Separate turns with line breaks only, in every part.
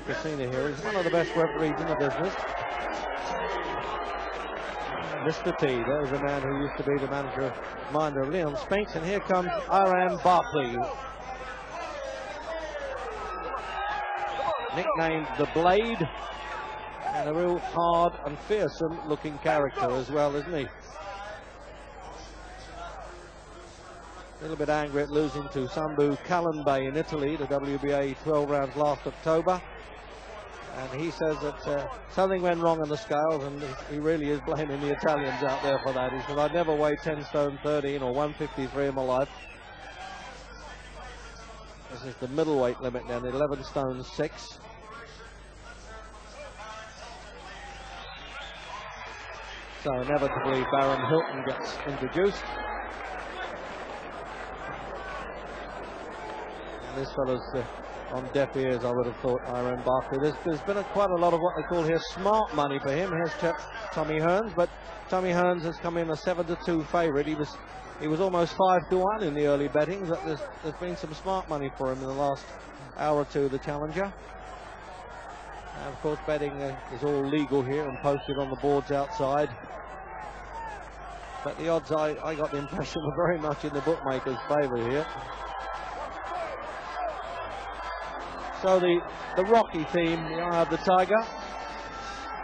Casino here. He's one of the best referees in the business. Mr. T, there's a man who used to be the manager of Leon Spinks, and here comes Barkley, nicknamed the Blade, and a real hard and fearsome looking character as well, isn't he? A little bit angry at losing to Sambu Kalanbay in Italy, the WBA 12 rounds last October. And he says that something went wrong on the scales, and he really is blaming the Italians out there for that. He said, I'd never weighed 10 stone 13 or 153 in my life. This is the middleweight limit then, 11 stone 6. So inevitably Baron Hilton gets introduced. And this fellow's on deaf ears, I would have thought, Barkley. There's been quite a lot of what they call here smart money for him. Here's Tommy Hearns, but Tommy Hearns has come in a 7-2 favourite. He was almost 5-1 in the early bettings. There's been some smart money for him in the last hour or two, the challenger. And of course, betting is all legal here and posted on the boards outside. But the odds, I got the impression, were very much in the bookmaker's favour here. So the Rocky theme, the Eye of the Tiger.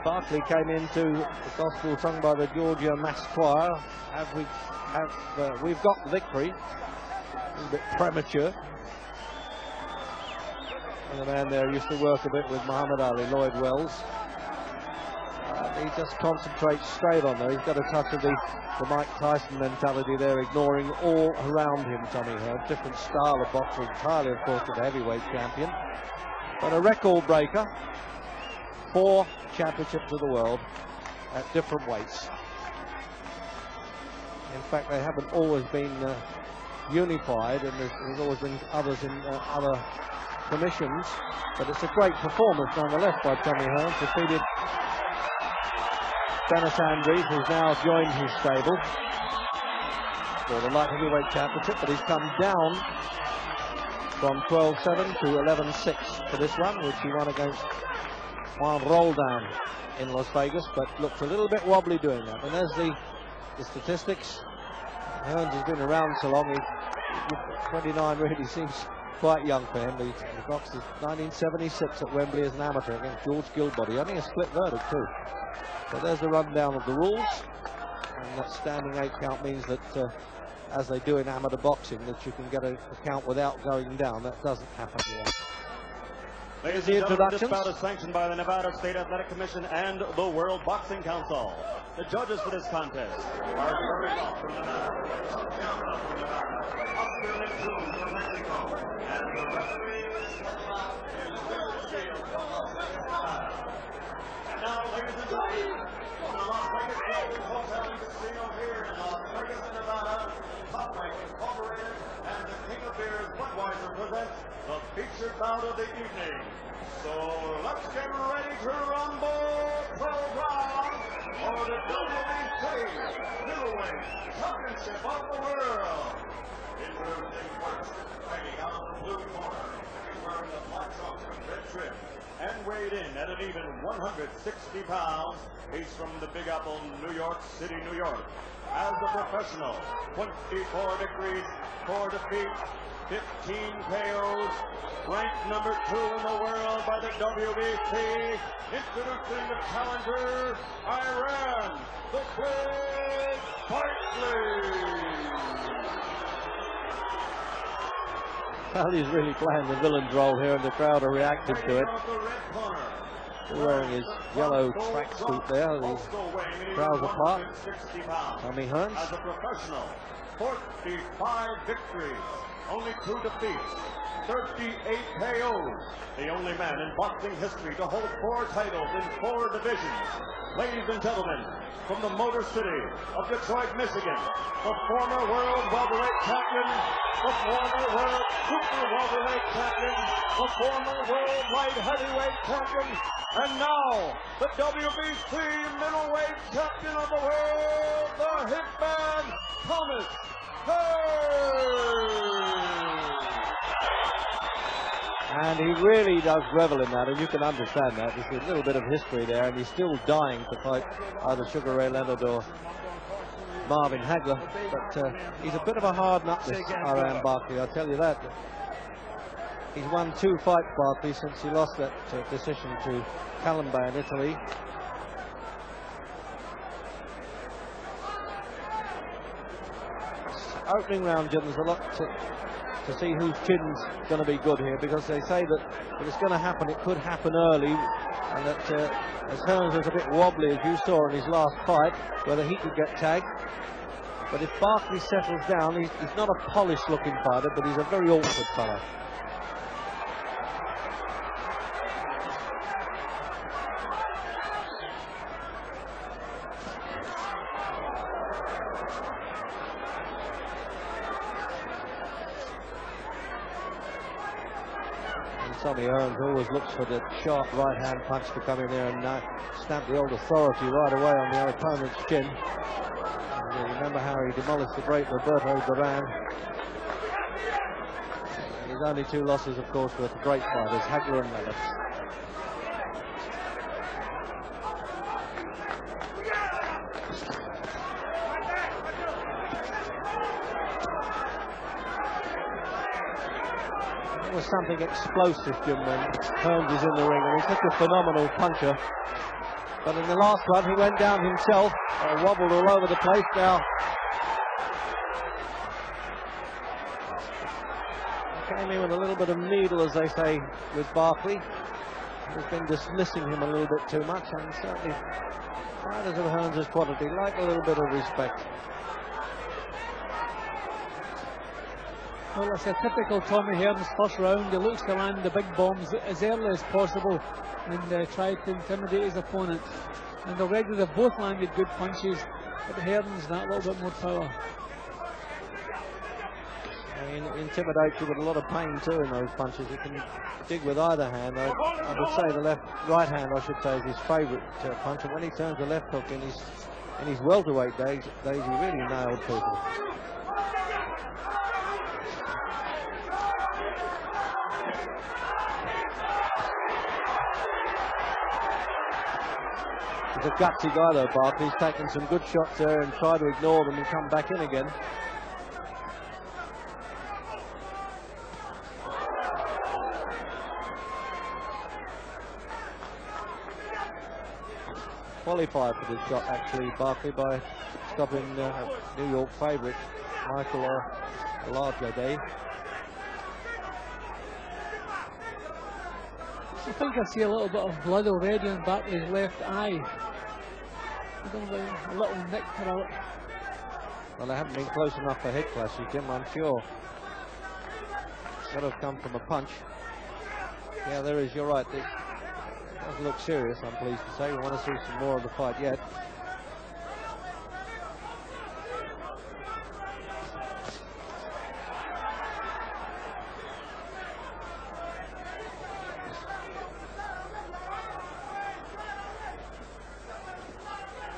Barkley came into the gospel sung by the Georgia Mass Choir. We've got the victory. A little bit premature. And the man there used to work a bit with Muhammad Ali, Lloyd Wells. He just concentrates straight on there. He's got a touch of the Mike Tyson mentality there, ignoring all around him, Tommy Hearns. Different style of boxing, entirely, of course, to the heavyweight champion. But a record breaker, 4 championships of the world at different weights. In fact, they haven't always been unified, and there's always been others in other commissions. But it's a great performance nonetheless by Tommy Hearns. Defeated Dennis Andrews, who's now joined his stable for the light heavyweight championship, but he's come down from 12-7 to 11-6 for this one, which he won against Juan Roldan in Las Vegas, but looked a little bit wobbly doing that. And there's the statistics. Hearns has been around so long, 29 really seems quite young for him. He boxed in 1976 at Wembley as an amateur against George Gilbody. Only a split verdict too. So there's the rundown of the rules, and that standing 8 count means that as they do in amateur boxing, that you can get a count without going down. That doesn't happen yet.
Ladies and gentlemen, this bout is sanctioned by the Nevada State Athletic Commission and the World Boxing Council. The judges for this contest are from and now, ladies and gentlemen, from the Las Vegas Hotel and Casino here in Las Vegas, Nevada, Top Rank Incorporated and the King of Beers Budweiser presents the featured bout of the evening. So let's get ready to rumble 12 rounds for the WBC Middleweight Championship of the World. Introducing first, fighting out of the blue corner. He's wearing the black trunks with red trim and weighed in at an even 160 pounds. He's from the Big Apple, New York City, New York. As a professional, 24 victories, 4 defeats, 15 KOs, ranked number 2 in the world by the WBC. Introducing the challenger, Iran, the Big Barkley.
Well, he's really playing the villain's role here, and the crowd are reacting to it. He's wearing his yellow tracksuit there, the trouser part. Tommy Hearns.
As a professional, 45 victories, only 2 defeats, 38 KOs. The only man in boxing history to hold 4 titles in 4 divisions. Ladies and gentlemen, from the Motor City of Detroit, Michigan, the former world welterweight champion, the former world super welterweight champion, the former world light heavyweight champion, and now the WBC middleweight champion of the world, the Hitman, Thomas Hearns.
And he really does revel in that, and you can understand that. There's a little bit of history there, and he's still dying to fight either Sugar Ray Leonard or Marvin Hagler. But he's a bit of a hard nut, this Iran Barkley, I'll tell you that. He's won 2 fights, Barkley, since he lost that decision to Calamba in Italy. Opening round, Jim, there's a lot to see whose chin's going to be good here, because they say that if it's going to happen, it could happen early, and that as Hearns was a bit wobbly, as you saw in his last fight, whether he could get tagged. But if Barkley settles down, he's not a polished looking fighter, but he's a very awkward fellow. Tommy Hearns always looks for the sharp right-hand punch to come in there and stamp the old authority right away on the opponent's chin. And, remember how he demolished the great Roberto Duran. His only 2 losses, of course, were to great fighters, Hagler and Leonard. Was something explosive, Jim, when Hearns is in the ring, and he's such a phenomenal puncher. But in the last one, he went down himself, wobbled all over the place. Now, came in with a little bit of needle, as they say, with Barkley. He's been dismissing him a little bit too much, and certainly fighters of Hearns' quality like a little bit of respect.
Well, it's a typical Tommy Hearns first round. He looks to land the big bombs as early as possible and try to intimidate his opponent. And already they've both landed good punches, but Hearns that little bit more power.
I mean, it intimidates you with a lot of pain too in those punches. You can dig with either hand. I would say the right hand, I should say, is his favourite puncher. When he turns the left hook in his welterweight days, he really nailed people. He's a gutsy guy though, Barkley. He's taken some good shots there and tried to ignore them and come back in again. Qualified for this shot, actually, Barkley, by stopping New York favourite Michael Olajide.
I think I see a little bit of blood already on Barkley's left eye. I don't know, a little nick for it.
Well, they haven't been close enough for head clashes, Jim, I'm sure. That have come from a punch. Yeah, there is, you're right. It doesn't look serious, I'm pleased to say. We want to see some more of the fight yet.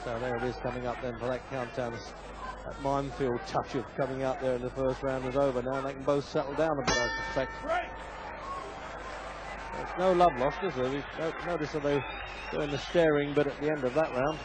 So there it is, coming up then for that countdown. That minefield touch of coming out there in the first round is over now. They can both settle down a bit, I suspect. There's no love lost, is there? We notice that they're doing the staring bit at the end of that round.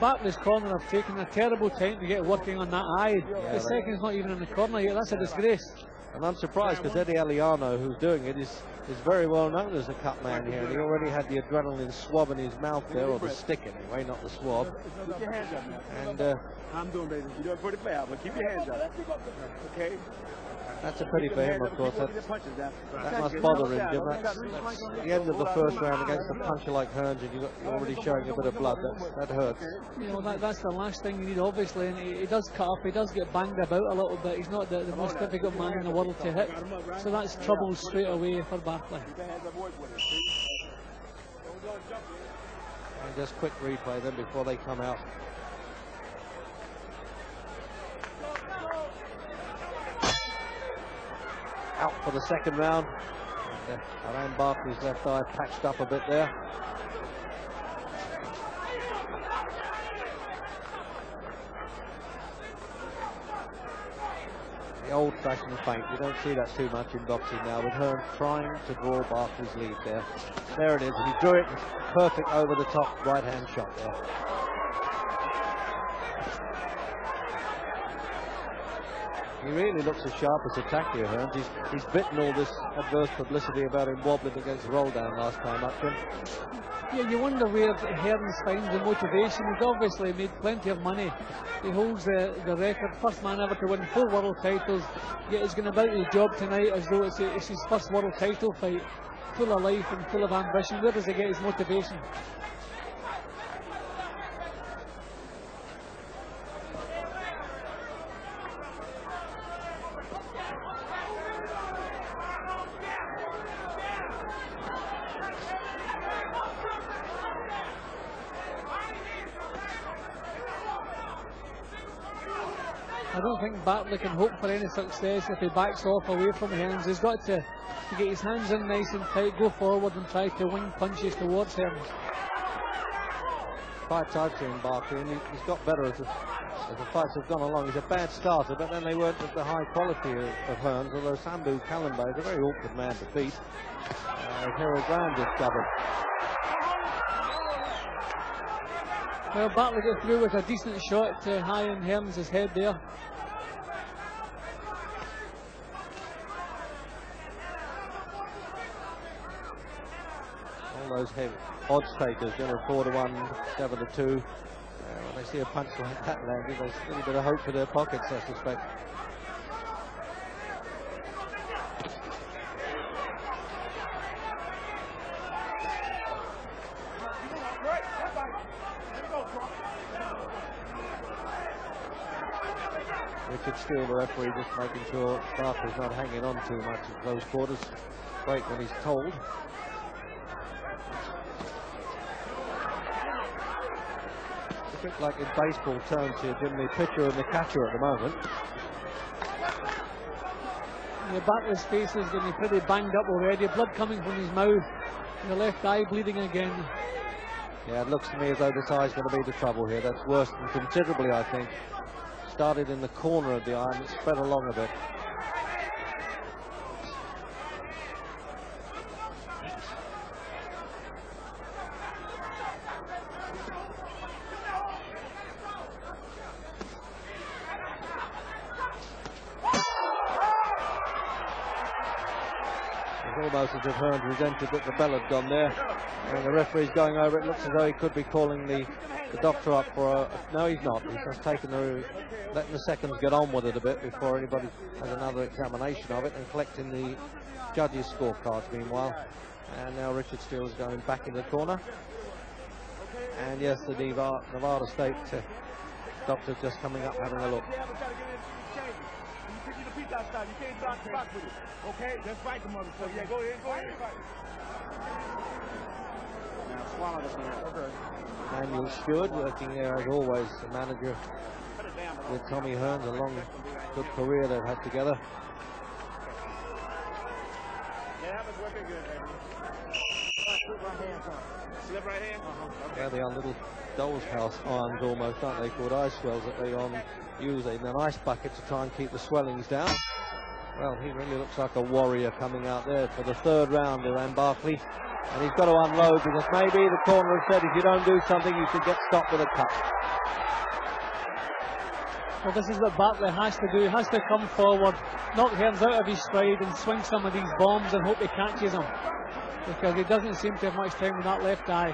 Barkley's corner have taken a terrible time to get working on that eye. Yeah, the second's not even in the corner yet. That's a disgrace.
And I'm surprised, because Eddie Aliano, who's doing it, is very well known as a cut man here. And he already had the adrenaline swab in his mouth there, or the stick anyway, not the swab.
Keep your hands up now.
And
I'm doing, baby. You're doing pretty bad, but keep your hands up. Okay?
that's a pity for him, of course. That must bother him, Jim. That's the end of the first round against a puncher like Hearns, and you're already showing a bit of blood. That hurts.
You know, that's the last thing you need, obviously, and he does cut up, he does get banged about a little bit. He's not the most difficult man in the world to hit, so that's trouble straight away for Barkley.
And just quick replay then before they come out. Out for the second round. Iran Barkley's left eye patched up a bit there. The old-fashioned feint. You don't see that too much in boxing now, with Hearns trying to draw Barkley's lead there. There it is, and he drew it. Perfect over the top right-hand shot there. He really looks as sharp as a tack here, Hearns. He's bitten all this adverse publicity about him wobbling against Roldan last time up to him.
Yeah, you wonder where Hearns finds the motivation. He's obviously made plenty of money. He holds the record, first man ever to win 4 world titles, yet he's going about his job tonight as though it's his first world title fight. Full of life and full of ambition. Where does he get his motivation? I don't think Barkley can hope for any success if he backs off away from Hearns. He's got to get his hands in nice and tight, go forward and try to wing punches towards Hearns.
Fights I've seen Barkley, and he's got better as the fights have gone along. He's a bad starter, but then they weren't at the high quality of Hearns, although Sambu Kalimba is a very awkward man to beat. Hero Graham discovered.
Well, Barkley got through with a decent shot high in Hearns' head there.
All those heavy odds takers, general 4-1, 7-2. When they see a punch like that landing, there's a little bit of hope for their pockets, I suspect. Richard Steele, the referee, just making sure Barkley's not hanging on too much in close quarters. Break when he's told. It's a bit like in baseball terms here, Jim, the pitcher and the catcher at the moment.
Yeah, Barkley's face is getting pretty banged up already. Blood coming from his mouth. And the left eye bleeding again.
Yeah, it looks to me as though this eye's going to be the trouble here. That's worse than considerably, I think. Started in the corner of the eye and it spread along a bit. It's almost as if Hearns resented that the bell had gone there. And the referee's going over it. Looks as though he could be calling the doctor up for a... No, he's not. He's just taking letting the seconds get on with it a bit before anybody has another examination of it, and collecting the judges' scorecards meanwhile. And now Richard Steele is going back in the corner. And yes, the Nevada State doctor just coming up having a look.
Okay, that's right, the motherfucker. Yeah, go ahead. Now swallow this one.
Daniel Stewart working there as always, the manager with Tommy Hearns, a long, good career they've had together.
Yeah, that was working good, baby. Slip right hand, son. Slip right hand? Okay.
Yeah, they are little doll's house arms almost, aren't they, called ice swells that they use in an ice bucket to try and keep the swellings down. Well, he really looks like a warrior coming out there for the third round, Iran Barkley. And he's got to unload, because maybe the corner has said if you don't do something, you could get stopped with a cut.
Well, this is what Barkley has to do. He has to come forward, knock Hearns out of his stride and swing some of these bombs and hope he catches him. Because he doesn't seem to have much time with that left eye.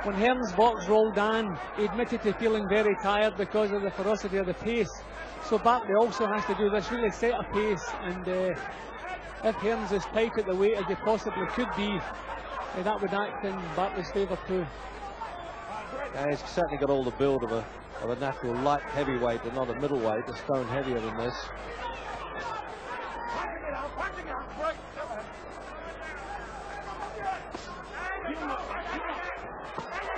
When Hearns boxed Roldan, he admitted to feeling very tired because of the ferocity of the pace. So Barkley also has to do this, really set a pace, and if Hearns is tight at the weight as he possibly could be, that would act in Barkley's favour too.
Yeah, he's certainly got all the build of a natural light heavyweight, but not a middleweight, a stone heavier than this.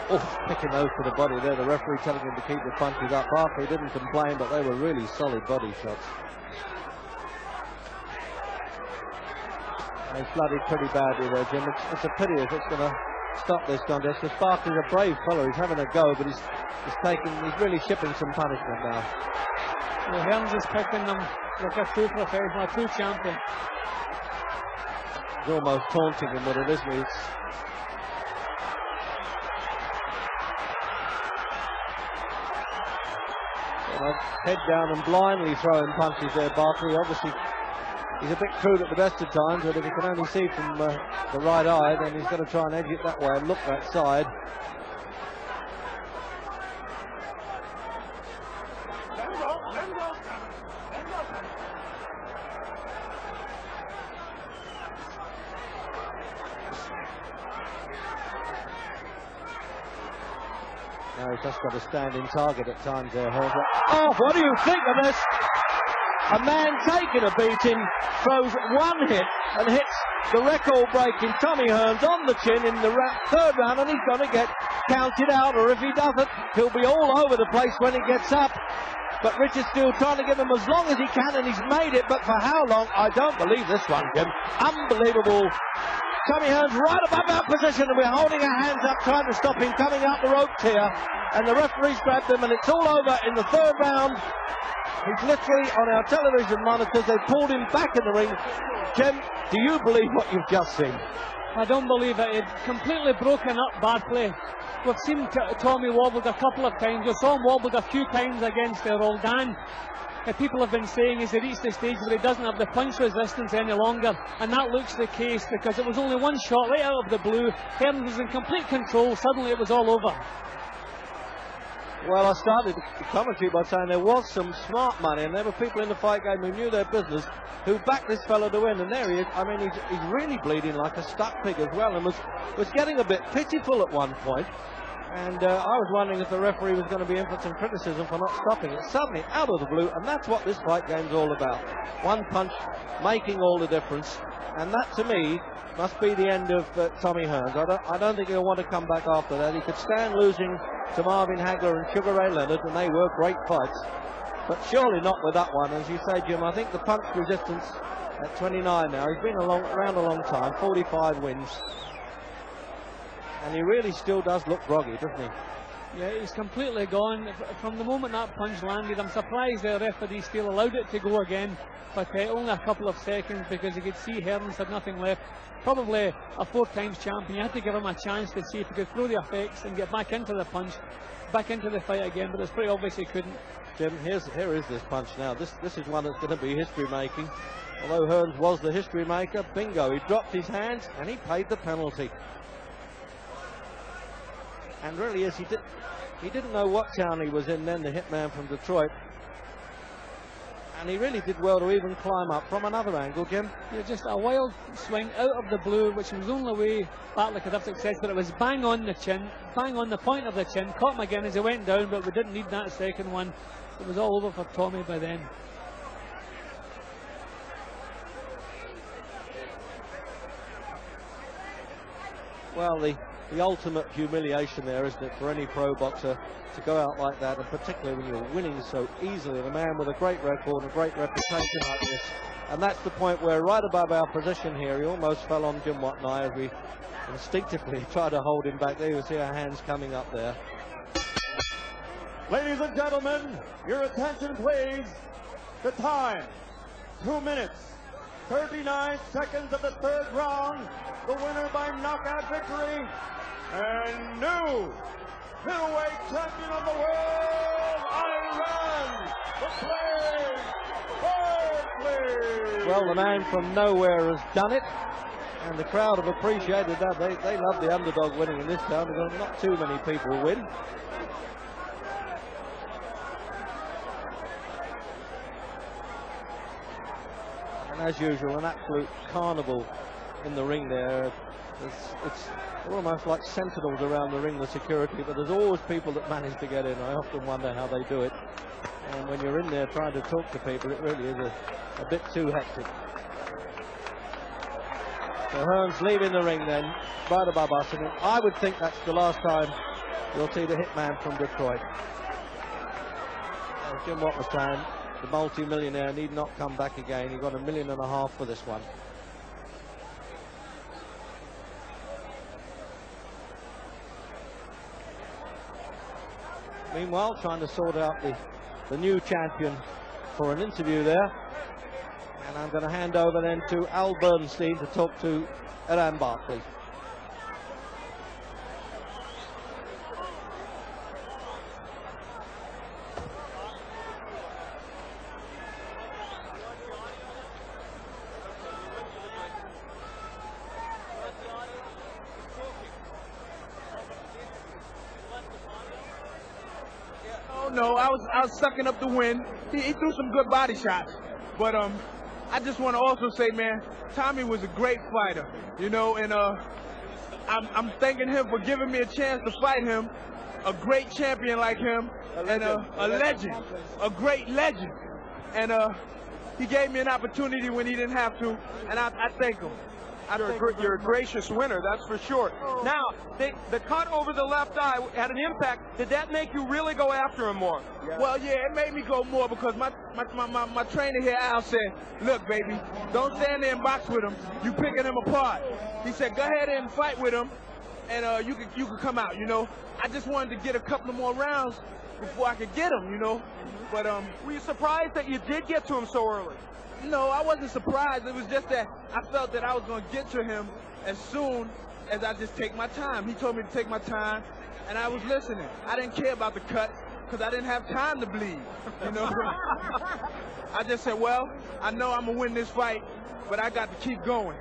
Oh, picking those to the body there. The referee telling him to keep the punches up. Barkley didn't complain, but they were really solid body shots. They flooded pretty badly there, Jim. It's a pity if it's going to stop this contest, because Barkley's a brave fellow. He's having a go, but he's really shipping some punishment now.
Well, Hearns is picking them like a true professional, a true champion.
He's almost taunting him with it, isn't he? Head down and blindly throwing punches there, Barkley. Obviously, he's a bit crude at the best of times, but if he can only see from the right eye, then he's got to try and edge it that way and look that side. Now he's just got a standing target at times there, Hearns. Oh, what do you think of this? A man taking a beating, throws one hit and hits the record-breaking Tommy Hearns on the chin in the third round, and he's going to get counted out, or if he doesn't, he'll be all over the place when he gets up. But Richard's still trying to give him as long as he can, and he's made it, but for how long? I don't believe this one, Jim. Unbelievable. Tommy Hearns right above our position, and we're holding our hands up trying to stop him coming out the ropes here, and the referee's grabbed him, and it's all over in the third round. He's literally on our television monitors. They pulled him back in the ring. Jim, do you believe what you've just seen?
I don't believe it. It's completely broken up Barkley. We've seen Tommy wobbled a couple of times. We saw him wobbled a few times against Roldan. People have been saying he's reached the stage where he doesn't have the punch resistance any longer, and that looks the case, because it was only one shot right out of the blue. Hearns was in complete control. Suddenly it was all over.
Well, I started the commentary by saying there was some smart money, and there were people in the fight game who knew their business, who backed this fellow to win, and there he is. I mean, he's really bleeding like a stuck pig as well, and was getting a bit pitiful at one point. And I was wondering if the referee was going to be in for some criticism for not stopping it. Suddenly, out of the blue, and that's what this fight game's all about. One punch making all the difference, and that, to me, must be the end of Tommy Hearns. I don't think he'll want to come back after that. He could stand losing to Marvin Hagler and Sugar Ray Leonard, and they were great fights. But surely not with that one. As you say, Jim, I think the punch resistance at 29 now, he's been around a long time, 45 wins. And he really still does look groggy, doesn't he?
Yeah, he's completely gone. From the moment that punch landed, I'm surprised the referee still allowed it to go again, but only a couple of seconds, because you could see Hearns had nothing left. Probably a 4-times champion. You had to give him a chance to see if he could throw the effects and get back into the punch, back into the fight again, but it's pretty obvious he couldn't.
Jim, here is this punch now. This is one that's going to be history making. Although Hearns was the history maker, bingo, he dropped his hands and he paid the penalty. And really, yes, he didn't know what town he was in then, the hitman from Detroit. And he really did well to even climb up from another angle, Jim.
Yeah, just a wild swing out of the blue, which was the only way Barkley could have success, but it was bang on the chin, bang on the point of the chin. Caught him again as he went down, but we didn't need that second one. It was all over for Tommy by then.
Well, the ultimate humiliation there, isn't it, for any pro boxer to go out like that, and particularly when you're winning so easily, and a man with a great record and a great reputation like this. And that's the point where, right above our position here, he almost fell on Jim Watt and I as we instinctively tried to hold him back there. You see our hands coming up there.
Ladies and gentlemen, your attention please. The time, 2 minutes, 39 seconds of the third round. The winner by knockout victory, and new middleweight champion of the world, Iran, the Barkley.
Well, the man from nowhere has done it, and the crowd have appreciated that. They love the underdog winning in this town, because not too many people win. And as usual, an absolute carnival in the ring there. It's almost like sentinels around the ring, the security, but there's always people that manage to get in. I often wonder how they do it. And when you're in there trying to talk to people, it really is a bit too hectic. So Hearns leaving the ring then, right above us, and I would think that's the last time You'll see the hitman from Detroit. As Jim Watt was saying, the multi-millionaire need not come back again. He got $1.5 million for this one. Meanwhile, trying to sort out the new champion for an interview there. And I'm going to hand over then to Al Bernstein to talk to Barkley.
No, I was sucking up the wind. He threw some good body shots, but I just want to also say, man, Tommy was a great fighter, you know, and I'm thanking him for giving me a chance to fight him, a great champion like him, and a legend, a great legend, and he gave me an opportunity when he didn't have to, and I thank him.
You're a gracious winner, that's for sure. Now, the cut over the left eye had an impact. Did that make you really go after him more?
Yeah. Well, yeah, it made me go more because my trainer here, Al, said, look, baby, don't stand there and box with him. You picking him apart. He said, go ahead and fight with him, and you could come out, you know. I just wanted to get a couple of more rounds before I could get him, you know. But
were you surprised that you did get to him so early?
No, I wasn't surprised. It was just that I felt that I was going to get to him as soon as I just take my time. He told me to take my time, and I was listening. I didn't care about the cut because I didn't have time to bleed, you know. I just said, well, I know I'm going to win this fight, but I got to keep going.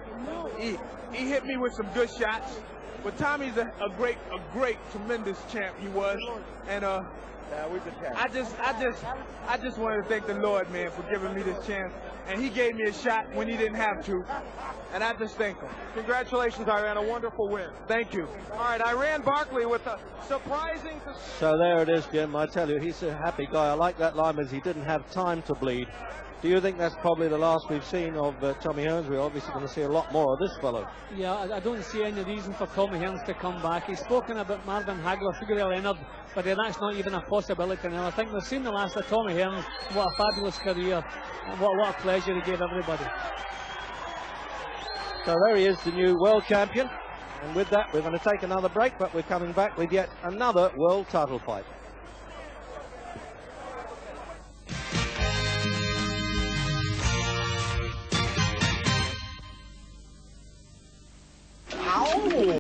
He hit me with some good shots, but Tommy's a great, tremendous champ he was, and I just wanted to thank the Lord, man, for giving me this chance. And he gave me a shot when he didn't have to. And I just thank him.
Congratulations, Iran. A wonderful win.
Thank you.
All right, Iran Barkley with a surprising...
So there it is, Jim. I tell you, he's a happy guy. I like that line as he didn't have time to bleed. Do you think that's probably the last we've seen of Tommy Hearns? We're obviously going to see a lot more of this fellow. Yeah,
I don't see any reason for Tommy Hearns to come back. He's spoken about Marvin Hagler, Figure Leonard, but that's not even a possibility now. I think we've seen the last of Tommy Hearns. What a fabulous career, and what a pleasure he gave everybody.
So there he is, the new world champion. And with that, we're going to take another break, but we're coming back with yet another world title fight.